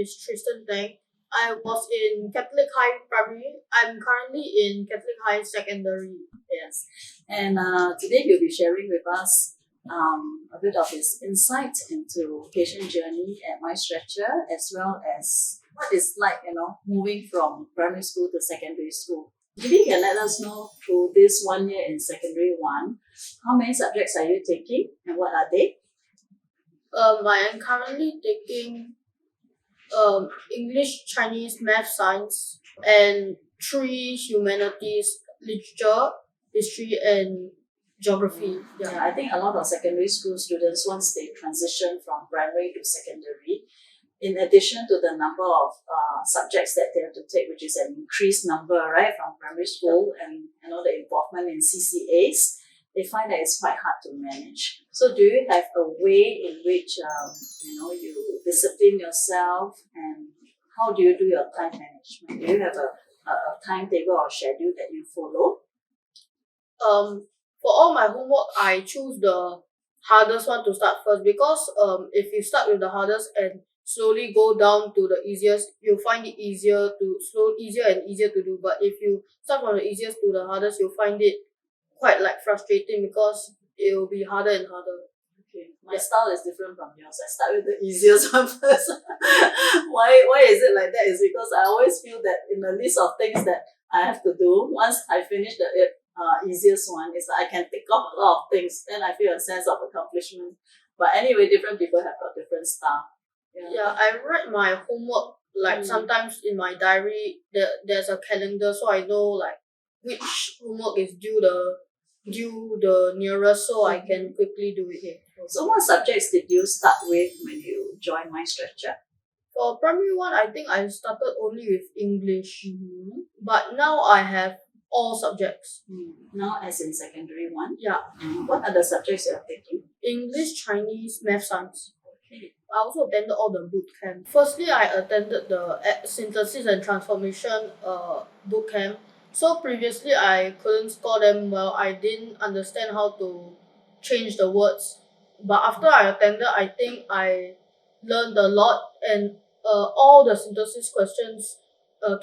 is Tristan Tang. I was in Catholic High Primary. I'm currently in Catholic High Secondary. Yes. And today he'll be sharing with us a bit of his insight into patient journey at My Stretcher, as well as what it's like, moving from primary school to secondary school. Maybe you can let us know through this 1 year in secondary one, how many subjects are you taking and what are they? I am currently taking English, Chinese, Math, Science, and 3 humanities: literature, history, and geography. Yeah, I think a lot of secondary school students, once they transition from primary to secondary, in addition to the number of subjects that they have to take, which is an increased number, right, from primary school, and the involvement in CCAs, they find that it's quite hard to manage. So do you have a way in which you discipline yourself, and how do you do your time management? Do you have a timetable or schedule that you follow? For all my homework, I choose the hardest one to start first, because if you start with the hardest and slowly go down to the easiest, you'll find it easier and easier to do. But if you start from the easiest to the hardest, you'll find it quite frustrating, because it will be harder and harder. Okay, my style is different from yours. I start with the easiest one first. Why is it like that? Is because I always feel that in the list of things that I have to do, once I finish the easiest one, is that I can tick off a lot of things. Then I feel a sense of accomplishment. But anyway, different people have got different style. Yeah, I write my homework sometimes in my diary. There's a calendar, so I know which homework is due the nearest, so I can quickly do it here. So what subjects did you start with when you joined My Stretcher? For primary one, I think I started only with English, but now I have all subjects. Now as in secondary one? Yeah. What are the subjects you are taking? English, Chinese, Math, Science. Okay. I also attended all the boot camp. Firstly, I attended the synthesis and transformation boot camp. So previously, I couldn't score them well. I didn't understand how to change the words. But after I attended, I think I learned a lot, and all the synthesis questions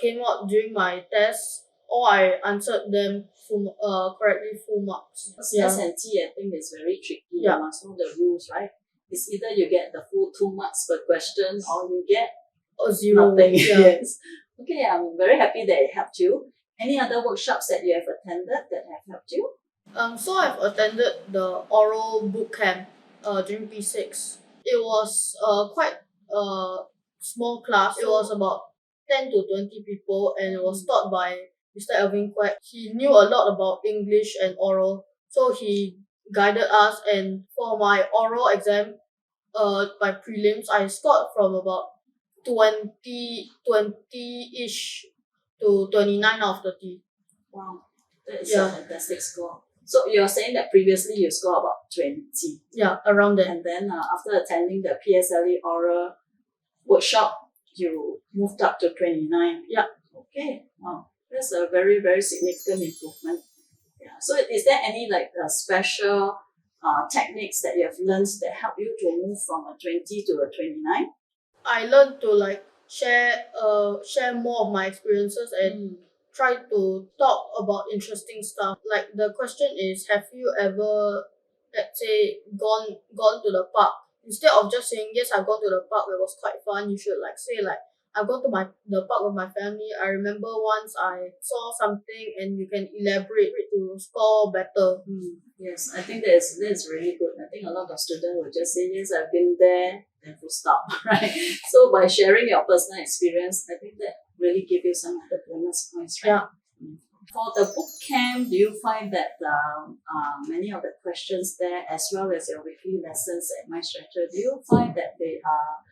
came out during my test. Or I answered them correctly, full marks. S&T, I think, is very tricky. Yeah. You must know the rules, right? It's either you get the full 2 marks per question, or you get 0. nothing. Yeah. Yes. Okay, I'm very happy that it helped you. Any other workshops that you have attended that have helped you? So I've attended the oral boot camp during P6. It was quite a small class. It was about 10 to 20 people, and it was taught by Mr. Alvin Quack. He knew a lot about English and oral, so he guided us. And for my oral exam, my prelims, I scored from about 20-ish to 29 out of 30. Wow, that is a fantastic score. So you're saying that previously you scored about 20. Yeah, around there. And then after attending the PSLE oral workshop, you moved up to 29. Yeah. Okay. Wow. That's a very, very significant improvement. Yeah. So is there any special techniques that you have learned that help you to move from a 20 to a 29? I learned to share more of my experiences and try to talk about interesting stuff. Like the question is, have you ever, let's say, gone to the park? Instead of just saying yes, I've gone to the park, it was quite fun, you should say I've gone to the park with my family. I remember once I saw something, and you can elaborate to score better. Yes, I think that's really good. I think a lot of students will just say, yes, I've been there, and full stop, right? So by sharing your personal experience, I think that really gives you some of the bonus points, right? Yeah. For the boot camp, do you find that many of the questions there, as well as your weekly lessons at My Stretcher, do you find that they are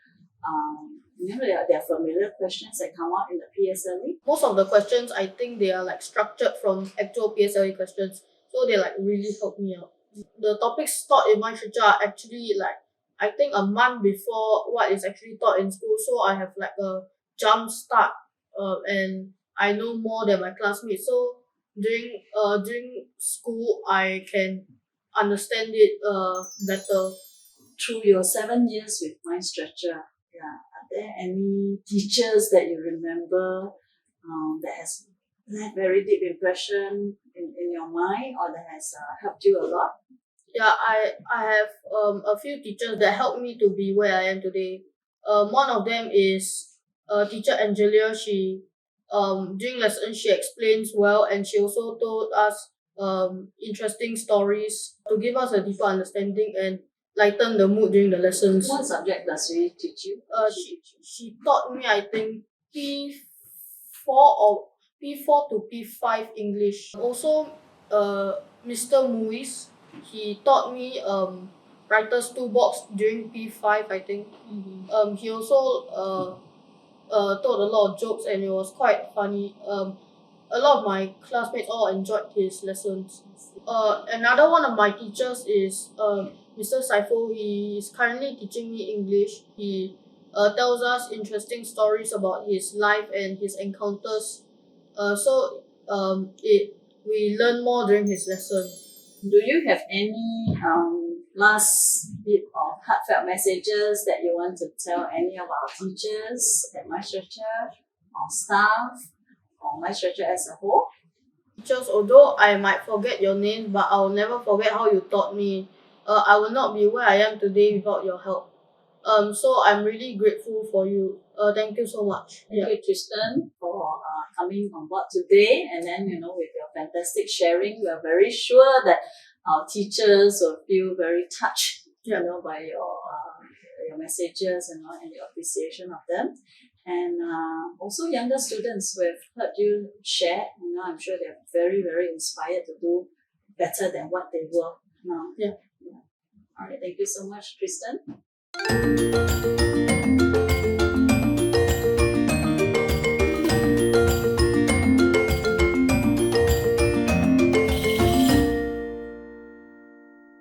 they are familiar questions that come out in the PSLE? Most of the questions, I think they are structured from actual PSLE questions, so they really help me out. The topics taught in My Stretcher are actually I think a month before what is actually taught in school, so I have a jump start, and I know more than my classmates. So during school, I can understand it better. Through your 7 years with My Stretcher, there any teachers that you remember that has left very deep impression in your mind or that has helped you a lot? Yeah, I have a few teachers that helped me to be where I am today. One of them is teacher Angelia. She during lesson she explains well, and she also told us interesting stories to give us a deeper understanding and lighten the mood during the lessons. What subject does she teach you? She taught me, I think, P4 to P5 English. Also, Mr. Muis, he taught me writer's toolbox during P5, I think. He also told a lot of jokes, and it was quite funny. A lot of my classmates all enjoyed his lessons. Another one of my teachers is Mr. Saiful. He is currently teaching me English. He tells us interesting stories about his life and his encounters. We learn more during his lesson. Do you have any last bit of heartfelt messages that you want to tell any of our teachers at my structure or staff or my structure as a whole? Teachers, although I might forget your name, but I'll never forget how you taught me. I will not be where I am today without your help. So I'm really grateful for you. Thank you so much. Thank you, Tristan, for coming on board today. And then, with your fantastic sharing, we are very sure that our teachers will feel very touched, by your messages, and your appreciation of them. And also younger students who have heard you share, I'm sure they're very, very inspired to do better than what they were now. Yeah. All right. Thank you so much, Tristan.